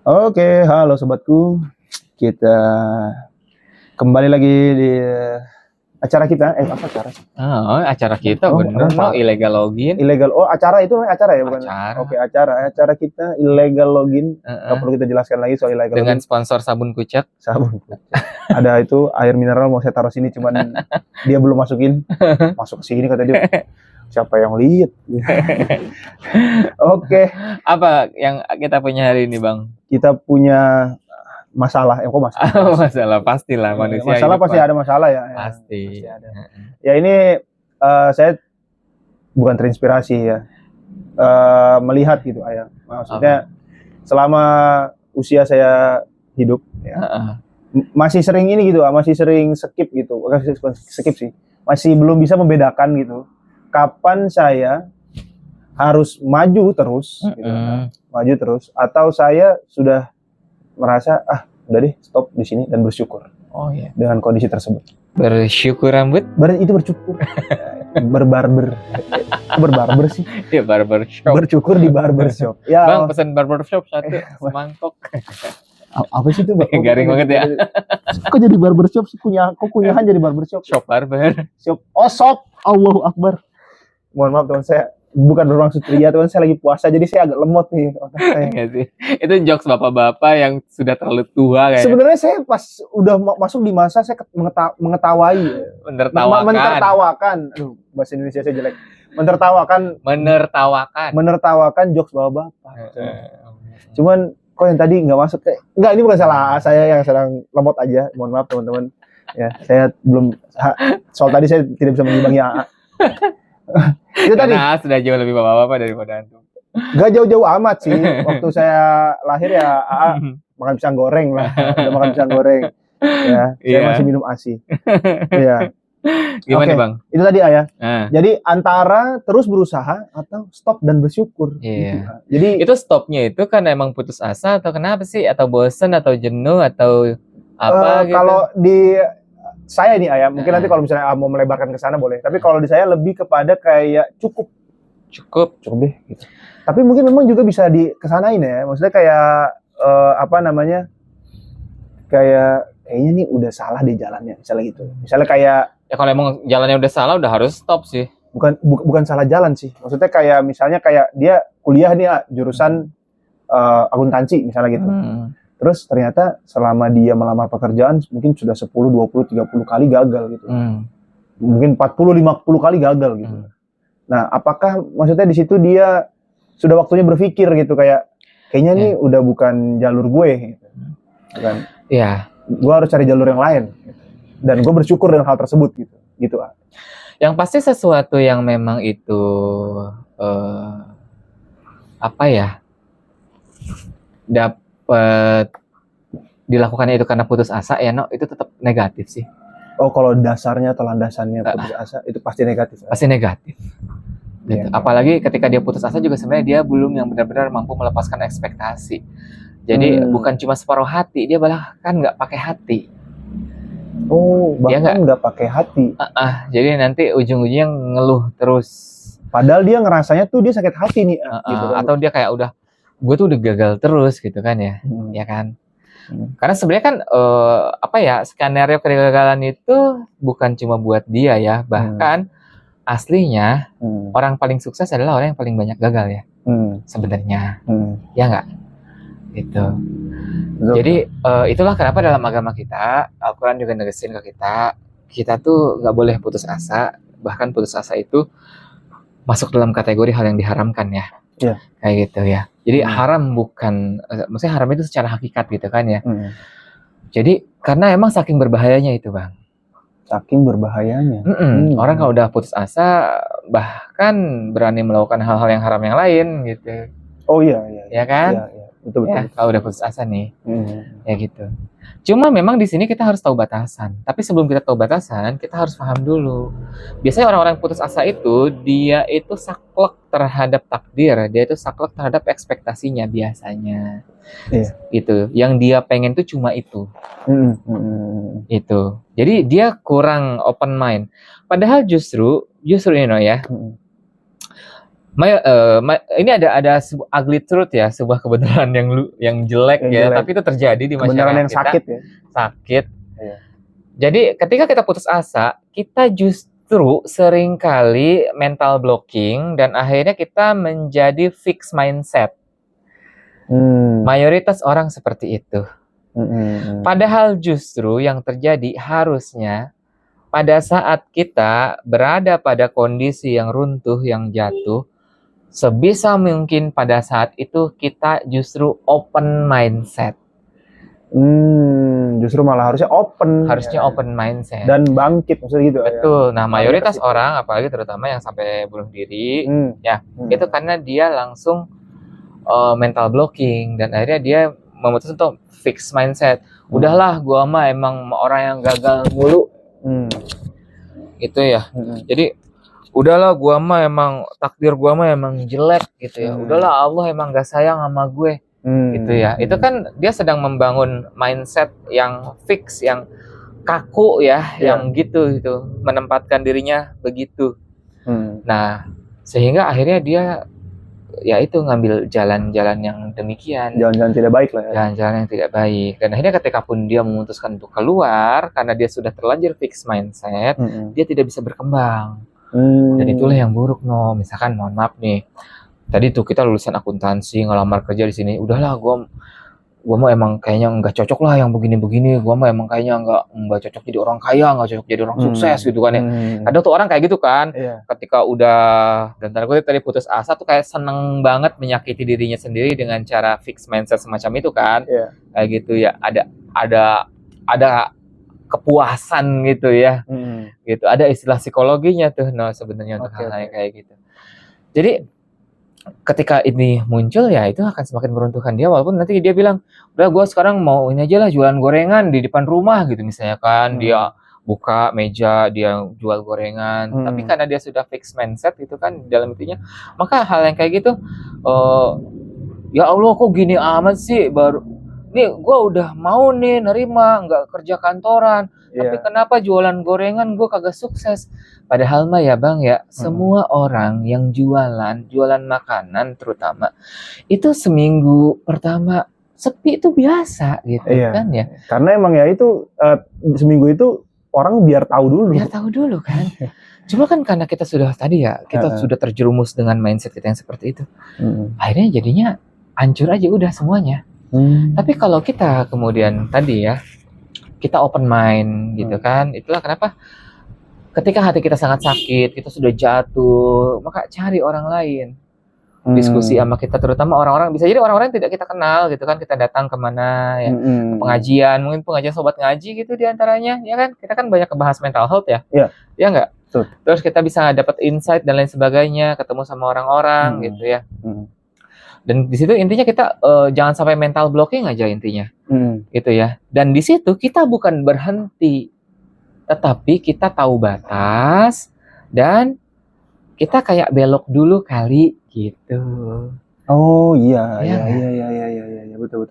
Oke, halo sobatku. Kita kembali lagi di acara kita. Apa acara sih? Oh, acara kita Oh, bener no, illegal login. Ilegal. Oh, acara itu acara ya, bukan? Acara. Oke, acara kita illegal login. Nggak perlu kita jelaskan lagi soal illegal Dengan login. sponsor sabun kucek. Sabun. Ada itu air mineral mau saya taruh sini, cuman dia belum masukin. Masuk ke sini kata dia. Siapa yang lihat? Oke. Apa yang kita punya hari ini, Bang? Kita punya masalah. Kok masalah? Masalah pastilah manusia. Masalah pasti ada masalah ya. Pasti. Pasti ada. Ya ini saya bukan terinspirasi ya, melihat gitu ayah. Maksudnya selama usia saya hidup ya, masih sering ini gitu, masih sering skip gitu, skip sih, masih belum bisa membedakan gitu. Kapan saya harus maju terus, gitu, maju terus, atau saya sudah merasa udah deh stop di sini dan bersyukur. Oh iya. Dengan kondisi tersebut. Bersyukur rambut? Itu bersyukur. Berbarber. Berbarber sih. Iya, barber shop. Bersyukur di barber shop. Ya. Bang, pesan barber shop satu, semangkok. Apa sih itu, Bang? Garing banget ya. Kok jadi barber shop sih? Kunyahan jadi barber shop. Shop barber. Shop. Oh, shop. Allahu Akbar. Mohon maaf teman, saya bukan bermaksud ria, teman, saya lagi puasa jadi saya agak lemot nih otak saya. Itu jokes bapak-bapak yang sudah terlalu tua kayaknya. Sebenarnya saya pas udah masuk di masa saya mengetawakan. Aduh, bahasa Indonesia saya jelek. Menertawakan jokes bapak-bapak. Cuman kok yang tadi nggak masuk, nggak, ini bukan salah saya yang sedang lemot aja. Mohon maaf teman-teman. Ya, saya belum soal tadi saya tidak bisa mengimbangi AA. Itu tadi. Karena sudah jauh lebih bapak-bapak daripada antum. Gak jauh-jauh amat sih. Waktu saya lahir ya AA makan pisang goreng lah. Udah makan pisang goreng. Ya, saya masih minum ASI. Iya. Gimana, Bang? Itu tadi ayah. Jadi antara terus berusaha atau stop dan bersyukur. Iya. Gitu. Jadi itu stopnya itu kan emang putus asa atau kenapa sih? Atau bosen atau jenuh atau apa gitu? Kalau di saya nih ayah, mungkin nanti kalau misalnya mau melebarkan ke sana boleh. Tapi kalau di saya lebih kepada kayak cukup deh. Gitu. Tapi mungkin memang juga bisa dikesanain ya. Maksudnya kayak kayak kayaknya nih udah salah di jalannya, misalnya gitu. Misalnya kayak ya kalau emang jalannya udah salah udah harus stop sih. Bukan salah jalan sih. Maksudnya kayak misalnya kayak dia kuliah nih jurusan akuntansi misalnya gitu. Terus ternyata selama dia melamar pekerjaan mungkin sudah 10, 20, 30 kali gagal gitu. Mungkin 40, 50 kali gagal gitu. Nah, apakah maksudnya di situ dia sudah waktunya berpikir gitu kayaknya nih udah bukan jalur gue gitu. Kan? Iya. Gue harus cari jalur yang lain gitu. Dan gue bersyukur dengan hal tersebut gitu. Gitu. Yang pasti sesuatu yang memang itu dapat dilakukannya itu karena putus asa ya, itu tetap negatif sih. Oh, kalau dasarnya atau landasannya putus asa itu pasti negatif. Pasti negatif. Gitu. Apalagi ketika dia putus asa juga sebenarnya dia belum yang benar-benar mampu melepaskan ekspektasi. Jadi bukan cuma separuh hati, dia bahkan nggak pakai hati. Oh, bahkan nggak pakai hati. Jadi nanti ujung-ujungnya ngeluh terus. Padahal dia ngerasanya tuh dia sakit hati nih. Gitu kan. Atau dia kayak gue tuh udah gagal terus gitu kan ya, ya kan. Karena sebenarnya kan skenario kegagalan itu bukan cuma buat dia ya, bahkan aslinya orang paling sukses adalah orang yang paling banyak gagal ya, sebenarnya, ya nggak, gitu. Jadi itulah kenapa dalam agama kita, Al-Quran juga negesin ke kita tuh nggak boleh putus asa, bahkan putus asa itu masuk dalam kategori hal yang diharamkan ya. Yeah. Kayak gitu ya. Jadi haram bukan, maksudnya haram itu secara hakikat gitu kan ya. Jadi karena emang saking berbahayanya itu, Bang. Saking berbahayanya. Orang kalau udah putus asa bahkan berani melakukan hal-hal yang haram yang lain gitu. Oh iya. Ya kan? Iya. Betul. Ya, kalau udah putus asa nih. Ya gitu. Cuma memang di sini kita harus tahu batasan. Tapi sebelum kita tahu batasan, kita harus paham dulu. Biasanya orang-orang putus asa itu, dia itu saklek terhadap takdir, dia itu saklek terhadap ekspektasinya biasanya. Iya. Gitu. Yang dia pengen tuh cuma itu. Itu. Jadi dia kurang open mind. Padahal justru ini ya. Ini ada sebuah ugly truth ya, sebuah kebenaran yang jelek ya, tapi itu terjadi di masyarakat kebenaran yang kita. sakit ya. Sakit. Iya. Jadi ketika kita putus asa, kita justru seringkali mental blocking dan akhirnya kita menjadi fixed mindset. Mayoritas orang seperti itu. Padahal justru yang terjadi harusnya pada saat kita berada pada kondisi yang runtuh, yang jatuh, sebisa mungkin pada saat itu kita justru open mindset. Justru malah harusnya open. Harusnya open mindset. Dan bangkit, maksudnya gitu. Betul. Ya. Nah, mayoritas orang, apalagi terutama yang sampai bunuh diri, itu karena dia langsung mental blocking dan akhirnya dia memutuskan untuk fix mindset. Udahlah, gua mah emang orang yang gagal mulu. Gitu ya. Jadi udahlah, gua mah emang takdir gua mah emang jelek gitu ya. Udahlah, Allah emang gak sayang sama gue. Gitu ya. Itu kan dia sedang membangun mindset yang fix, yang kaku ya, yang gitu, menempatkan dirinya begitu. Nah, sehingga akhirnya dia ya itu ngambil jalan-jalan yang demikian. Jalan-jalan tidak baik lah ya. Jalan-jalan yang tidak baik. Dan akhirnya ketika pun dia memutuskan untuk keluar, karena dia sudah terlanjur fix mindset, dia tidak bisa berkembang. Dan itulah yang buruk, no. Misalkan, mohon maaf nih, tadi tuh kita lulusan akuntansi, ngelamar kerja di sini, udahlah gua mah emang kayaknya nggak cocok lah yang begini-begini, gua mah emang kayaknya nggak cocok jadi orang kaya, nggak cocok jadi orang sukses gitu kan ya. Kadang tuh orang kayak gitu kan, ketika udah, dan tanda kutip tadi putus asa tuh kayak seneng banget menyakiti dirinya sendiri dengan cara fix mindset semacam itu kan, kayak gitu ya, ada kepuasan gitu ya, gitu, ada istilah psikologinya tuh, no, sebenarnya untuk hal-hal yang kayak gitu. Jadi ketika ini muncul ya itu akan semakin meruntuhkan dia, walaupun nanti dia bilang, udah gue sekarang mau ini aja lah, jualan gorengan di depan rumah gitu misalnya kan, dia buka meja, dia jual gorengan, tapi karena dia sudah fix mindset gitu kan dalam intinya, maka hal yang kayak gitu, ya Allah kok gini amat sih, baru nih gue udah mau nih nerima nggak kerja kantoran, tapi kenapa jualan gorengan gue kagak sukses? Padahal mah ya bang ya, semua orang yang jualan makanan terutama, itu seminggu pertama sepi itu biasa gitu kan ya. Karena emang ya itu seminggu itu orang biar tahu dulu. Biar tahu dulu kan. Cuma kan karena kita sudah tadi ya, kita sudah terjerumus dengan mindset kita yang seperti itu. Akhirnya jadinya hancur aja udah semuanya. Tapi kalau kita kemudian tadi ya, kita open mind gitu kan, itulah kenapa ketika hati kita sangat sakit, kita sudah jatuh, maka cari orang lain, diskusi sama kita, terutama orang-orang, bisa jadi orang-orang yang tidak kita kenal gitu kan, kita datang kemana ya, ke pengajian, mungkin pengajian sobat ngaji gitu diantaranya, ya kan, kita kan banyak kebahas mental health ya, ya nggak? Terus kita bisa dapat insight dan lain sebagainya, ketemu sama orang-orang gitu ya. Dan di situ intinya kita jangan sampai mental blocking aja intinya, gitu ya. Dan di situ kita bukan berhenti, tetapi kita tahu batas dan kita kayak belok dulu kali gitu. Oh iya, iya, betul.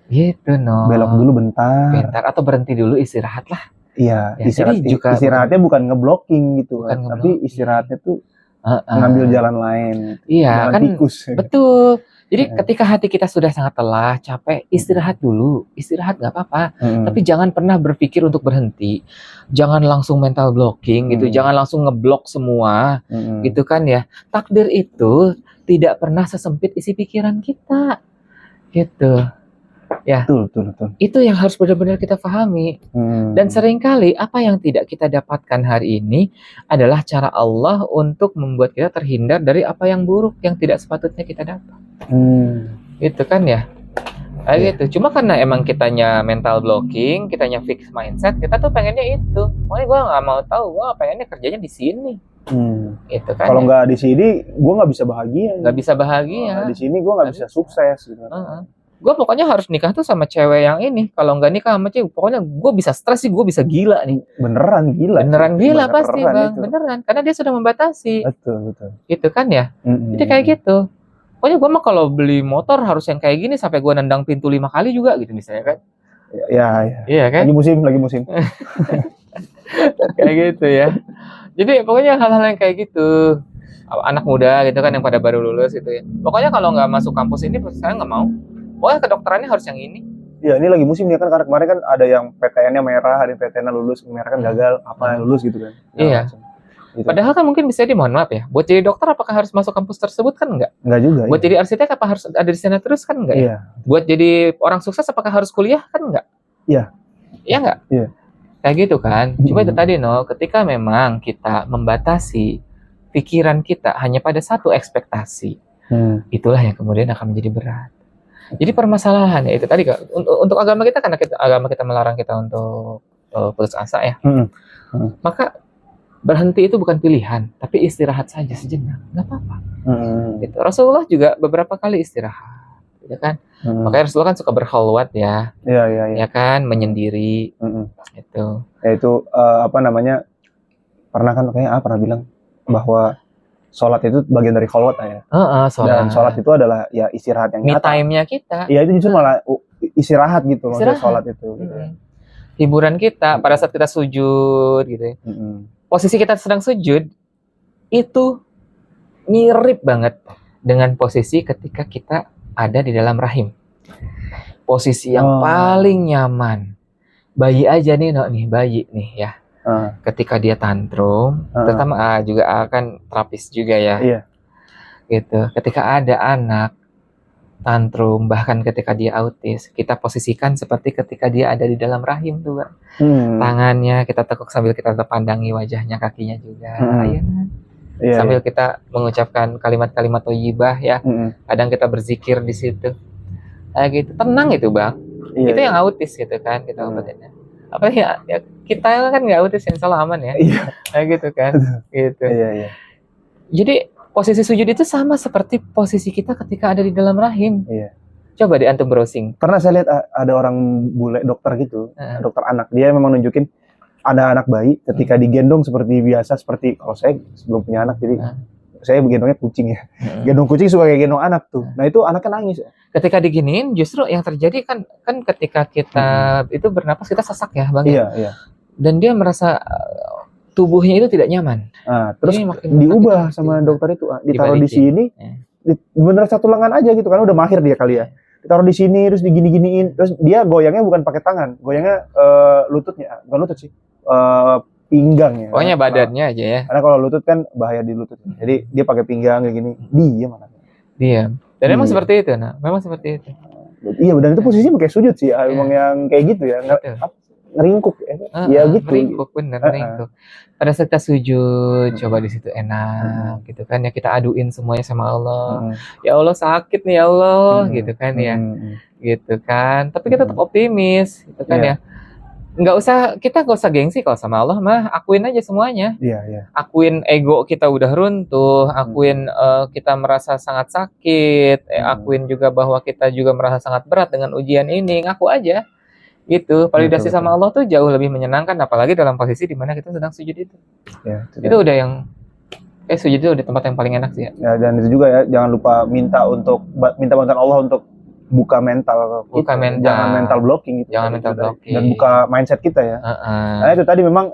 Gitu no. Belok dulu bentar Atau berhenti dulu, istirahat lah. Iya, istirahatnya bukan ngeblocking gitu, tapi istirahatnya tuh ngambil jalan lain. Iya kan, tikus. Betul. Jadi ketika hati kita sudah sangat lelah, capek, istirahat dulu. Istirahat nggak apa-apa. Tapi jangan pernah berpikir untuk berhenti. Jangan langsung mental blocking gitu. Jangan langsung ngeblok semua gitu kan ya. Takdir itu tidak pernah sesempit isi pikiran kita. Gitu. Ya. Betul. Itu yang harus benar-benar kita pahami. Dan seringkali apa yang tidak kita dapatkan hari ini adalah cara Allah untuk membuat kita terhindar dari apa yang buruk yang tidak sepatutnya kita dapat. Itu kan ya. Gitu. Cuma karena emang kitanya mental blocking, kitanya fixed mindset, kita tuh pengennya itu. Pokoknya gue nggak mau tahu, gue pengennya kerjanya di sini. Gitu kan. Kalau nggak di sini, gue nggak bisa bahagia. Nggak bisa bahagia. Di sini gue nggak bisa sukses. Gitu. Gue pokoknya harus nikah tuh sama cewek yang ini. Kalau nggak nikah sama cewek, pokoknya gue bisa stres sih, gue bisa gila nih. Beneran gila pasti bang, itu. Beneran. Karena dia sudah membatasi. Betul. Gitu kan ya. Jadi kayak gitu. Pokoknya gue mah kalau beli motor harus yang kayak gini sampai gue nendang pintu 5 kali juga gitu misalnya kan. Iya kan. Lagi musim. Kayak gitu ya. Jadi pokoknya hal-hal yang kayak gitu. anak muda gitu kan yang pada baru lulus gitu ya. Pokoknya kalau nggak masuk kampus ini saya nggak mau. Pokoknya kedokterannya harus yang ini. Iya, ini lagi musim nih kan, karena kemarin kan ada yang PTN-nya merah, ada yang PTN-nya lulus, merah kan gagal, apa yang lulus gitu kan. Iya. Gitu. Padahal kan mungkin bisa mohon maaf ya, buat jadi dokter apakah harus masuk kampus tersebut kan enggak? Enggak juga. Buat jadi arsitek apa harus ada di sana terus kan enggak? Iya. Buat jadi orang sukses apakah harus kuliah kan enggak? Iya. Iya enggak? Iya. Kayak gitu kan. Cuma itu tadi ketika memang kita membatasi pikiran kita hanya pada satu ekspektasi, itulah yang kemudian akan menjadi berat. Jadi permasalahan ya itu tadi Kak, untuk agama kita, karena agama kita melarang kita untuk putus asa ya. Maka berhenti itu bukan pilihan, tapi istirahat saja sejenak, nggak apa-apa. Gitu. Rasulullah juga beberapa kali istirahat, ya kan? Makanya Rasulullah kan suka berkhalwat ya, ya kan, menyendiri. Itu. Ya itu pernah kan kayaknya pernah bilang bahwa sholat itu bagian dari khalwat ya. Sholat. Dan sholat itu adalah ya istirahat yang me time-nya kita. Iya, itu justru malah istirahat gitu loh, sholat itu. Gitu. Hiburan kita pada saat kita sujud gitu ya. Posisi kita sedang sujud itu mirip banget dengan posisi ketika kita ada di dalam rahim. Posisi yang paling nyaman. Bayi aja nih, bayi nih ya. Ketika dia tantrum, terutama juga akan terapis juga ya. Iya. Gitu. Ketika ada anak tantrum, bahkan ketika dia autis, kita posisikan seperti ketika dia ada di dalam rahim tuh, Pak. Tangannya kita tekuk sambil kita pandangi wajahnya, kakinya juga. Ya, sambil kita mengucapkan kalimat-kalimat thayyibah ya. Kadang kita berzikir di situ. Gitu. Tenang itu, Bang. Itu yang autis gitu kan, kita obatinnya. Apa ya kita kan nggak autis, insya Allah aman ya. Gitu kan. Gitu. Jadi posisi sujud itu sama seperti posisi kita ketika ada di dalam rahim. Coba di antum browsing. Pernah saya lihat ada orang bule dokter gitu, dokter anak. Dia memang nunjukin ada anak bayi ketika digendong seperti biasa, seperti kalau saya sebelum punya anak, jadi saya gendongnya kucing ya. Gendong kucing suka kayak gendong anak tuh. Nah itu anaknya nangis. Ketika diginiin justru yang terjadi kan ketika kita itu bernapas kita sesak ya, Bang. Iya. Dan dia merasa tubuhnya itu tidak nyaman. Terus diubah sama dokter itu, ditaruh di sini, bener satu lengan aja gitu kan, udah mahir dia kali ya. Ditaruh di sini terus digini-giniin, terus dia goyangnya bukan pakai tangan, goyangnya lututnya, bukan lutut sih, pinggang ya. Pokoknya badannya aja ya. Karena kalau lutut kan bahaya di lutut. Jadi dia pakai pinggang kayak gini, diam anaknya. Diam. Dan memang seperti itu, memang seperti itu. Iya, dan itu posisinya kayak sujud sih, emang yang kayak gitu ya. Ngeringkuk ya gitu. Ngeringkuk, bener, ngeringkuk. Pada saat kita sujud, coba di situ enak gitu kan ya, kita aduin semuanya sama Allah. Ya Allah sakit nih ya Allah, gitu kan ya. Gitu kan. Tapi kita tetap optimis gitu kan ya. Kita nggak usah gengsi kalau sama Allah mah, akuin aja semuanya. Akuin ego kita udah runtuh, akuin kita merasa sangat sakit, akuin juga bahwa kita juga merasa sangat berat dengan ujian ini, ngaku aja. Gitu, validasi sama Allah tuh jauh lebih menyenangkan, apalagi dalam posisi di mana kita sedang sujud itu. Itu udah yang sujud itu udah tempat yang paling enak sih ya. Dan itu juga ya, jangan lupa minta bantuan Allah untuk buka mental. Jangan mental blocking gitu. Jangan mental blocking. Dan buka mindset kita ya. Nah itu tadi memang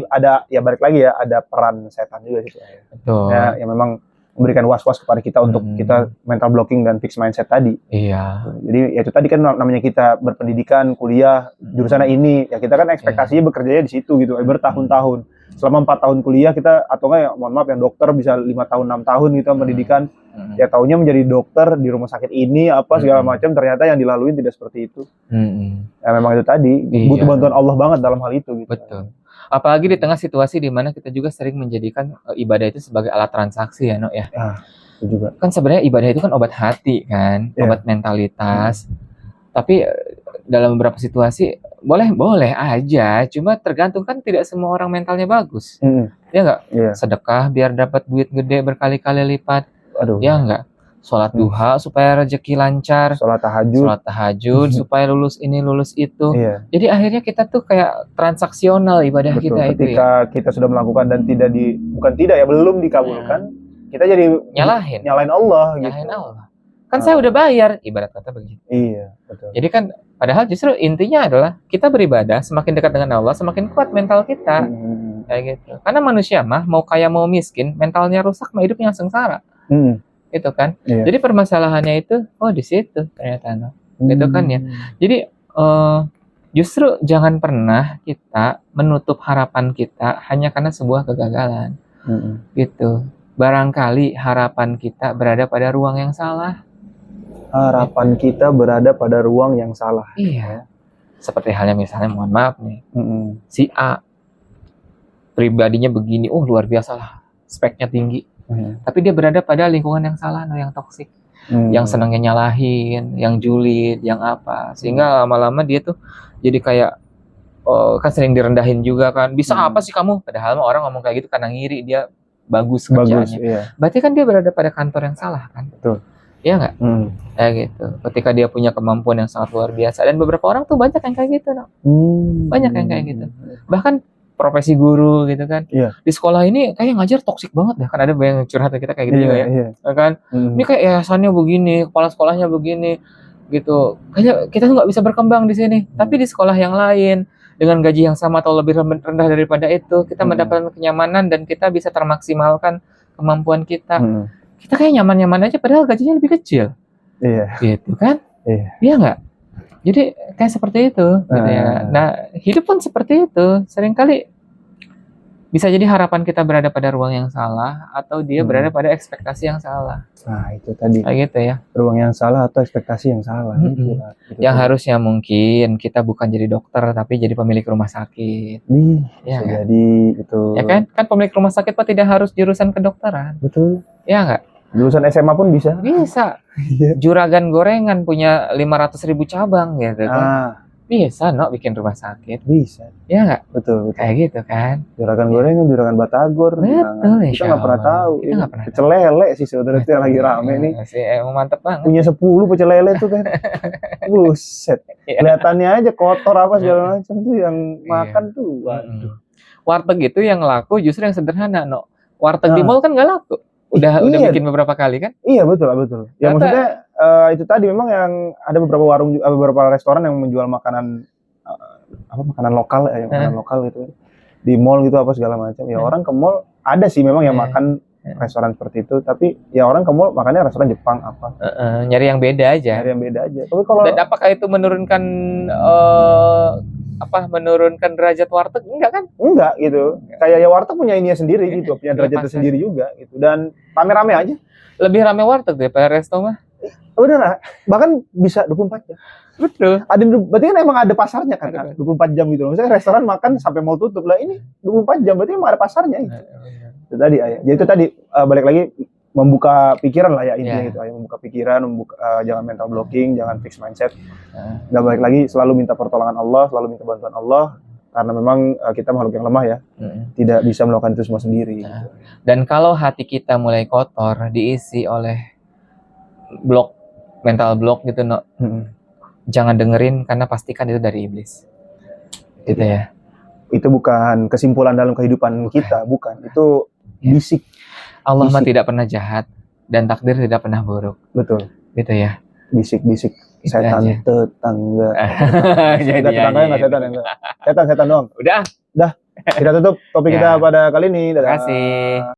ada ya, balik lagi ya, ada peran setan juga gitu ya. Betul. Ya, yang memang memberikan was-was kepada kita untuk kita mental blocking dan fix mindset tadi. Iya. Jadi ya itu tadi kan namanya kita berpendidikan, kuliah, jurusannya ini, ya kita kan ekspektasinya bekerjanya di situ gitu, bertahun-tahun. Selama 4 tahun kuliah kita, atau enggak ya mohon maaf yang dokter bisa 5 tahun 6 tahun gitu pendidikan. Ya taunya menjadi dokter di rumah sakit ini apa segala macam, ternyata yang dilalui tidak seperti itu. Ya memang itu tadi butuh bantuan Allah banget dalam hal itu gitu. Betul. Apalagi di tengah situasi di mana kita juga sering menjadikan ibadah itu sebagai alat transaksi ya, ya. Itu juga. Kan sebenarnya ibadah itu kan obat hati kan, obat mentalitas. Tapi dalam beberapa situasi boleh aja, cuma tergantung kan tidak semua orang mentalnya bagus. Ya enggak? Sedekah biar dapat duit gede berkali-kali lipat. Ya enggak? Sholat duha supaya rezeki lancar, sholat tahajud supaya lulus ini lulus itu. Jadi akhirnya kita tuh kayak transaksional ibadah. Betul. Kita itu ketika kita sudah melakukan dan belum dikabulkan, kita jadi nyalain Allah gitu. Nyalain Allah. Kan saya udah bayar, ibarat kata begitu. Iya, betul. Jadi kan padahal justru intinya adalah kita beribadah, semakin dekat dengan Allah, semakin kuat mental kita. kayak gitu. Karena manusia mah mau kaya mau miskin, mentalnya rusak mah hidupnya sengsara. Gitu kan. Iya. Jadi permasalahannya itu di situ ternyata no. Gitu kan ya. Jadi justru jangan pernah kita menutup harapan kita hanya karena sebuah kegagalan. Gitu. Barangkali harapan kita berada pada ruang yang salah. Harapan kita berada pada ruang yang salah. Iya. Seperti halnya misalnya, mohon maaf nih, si A pribadinya begini, luar biasa lah, speknya tinggi. Tapi dia berada pada lingkungan yang salah, yang toksik. Yang senangnya nyalahin, yang julid, yang apa. Sehingga lama-lama dia tuh jadi kayak, kan sering direndahin juga kan. Bisa apa sih kamu? Padahal orang ngomong kayak gitu karena ngiri, dia bagus kerjanya. Iya. Berarti kan dia berada pada kantor yang salah kan? Betul. Iya nggak? Kayak gitu. Ketika dia punya kemampuan yang sangat luar biasa. Dan beberapa orang tuh banyak yang kayak gitu. Banyak yang kayak gitu. Bahkan profesi guru gitu kan. Iya. Di sekolah ini kayak ngajar toksik banget dah. Kan ada yang curhat kita kayak gitu juga ya. Iya. Kan? Ini kayak yayasannya begini, kepala sekolahnya begini gitu. Kayaknya kita tuh nggak bisa berkembang di sini. Tapi di sekolah yang lain dengan gaji yang sama atau lebih rendah daripada itu, kita mendapatkan kenyamanan dan kita bisa termaksimalkan kemampuan kita. Kita kayak nyaman-nyaman aja padahal gajinya lebih kecil. Iya. Gitu kan? Iya. Iya nggak? Jadi kayak seperti itu gitu ya. Nah, hidup pun seperti itu. Seringkali bisa jadi harapan kita berada pada ruang yang salah atau dia berada pada ekspektasi yang salah. Nah, itu tadi. Kayak gitu ya. Ruang yang salah atau ekspektasi yang salah. Gitu, yang harusnya mungkin kita bukan jadi dokter tapi jadi pemilik rumah sakit. Ya kan? Jadi itu. Ya kan? Kan pemilik rumah sakit Pak tidak harus jurusan kedokteran. Betul. Ya enggak? Jurusan SMA pun bisa. Bisa. Juragan gorengan punya 500.000 cabang gitu kan. Bisa bikin rumah sakit. Bisa. Ya enggak? Betul. Kayak gitu kan. Juragan gorengan, juragan batagor. Betul. Kita nggak pernah tahu. Kita nggak pernah. Pecel lele sih sebenarnya itu yang lagi rame nih. Emang mantep banget. Punya 10 pecel lele tuh kan. Buset. Kelihatannya aja kotor apa segala macam tuh yang makan tuh. Waduh. Warteg itu yang laku justru yang sederhana, Warteg di mall kan nggak laku. Udah bikin beberapa kali kan? Iya betul. Ya maksudnya itu tadi memang yang ada beberapa warung, beberapa restoran yang menjual makanan makanan lokal makanan lokal gitu di mall gitu apa segala macam. Ya orang ke mall ada sih memang yang makan restoran seperti itu, tapi ya orang ke mall makannya restoran Jepang apa. Nyari yang beda aja. Tapi kalau dan apakah itu menurunkan menurunkan derajat warteg? Enggak kan? Enggak gitu. Kayak ya warteg punya ininya sendiri gitu, punya derajatnya sendiri juga gitu. Dan rame-rame aja. Lebih rame warteg daripada resto mah. Udah bahkan bisa 24 jam. Betul. Berarti kan emang ada pasarnya kan, 24 jam gitu. Misalnya restoran makan sampai mau tutup lah, ini 24 jam berarti emang ada pasarnya gitu. Itu tadi Jadi itu tadi balik lagi membuka pikiran lah ya intinya gitu, membuka pikiran, jangan mental blocking, jangan fix mindset. Nggak balik lagi selalu minta pertolongan Allah, selalu minta bantuan Allah, karena memang kita makhluk yang lemah ya, tidak bisa melakukan itu semua sendiri. Gitu. Dan kalau hati kita mulai kotor, diisi oleh mental block gitu, jangan dengerin karena pastikan itu dari iblis. Gitu ya. Itu bukan kesimpulan dalam kehidupan kita, bukan. Itu bisik. Allah mah tidak pernah jahat dan takdir tidak pernah buruk. Betul. Gitu ya. Bisik-bisik setan tetangga. Jadi tetangganya nggak setan enggak. Setan doang. Udah. Kita tutup topik kita pada kali ini. Terima kasih.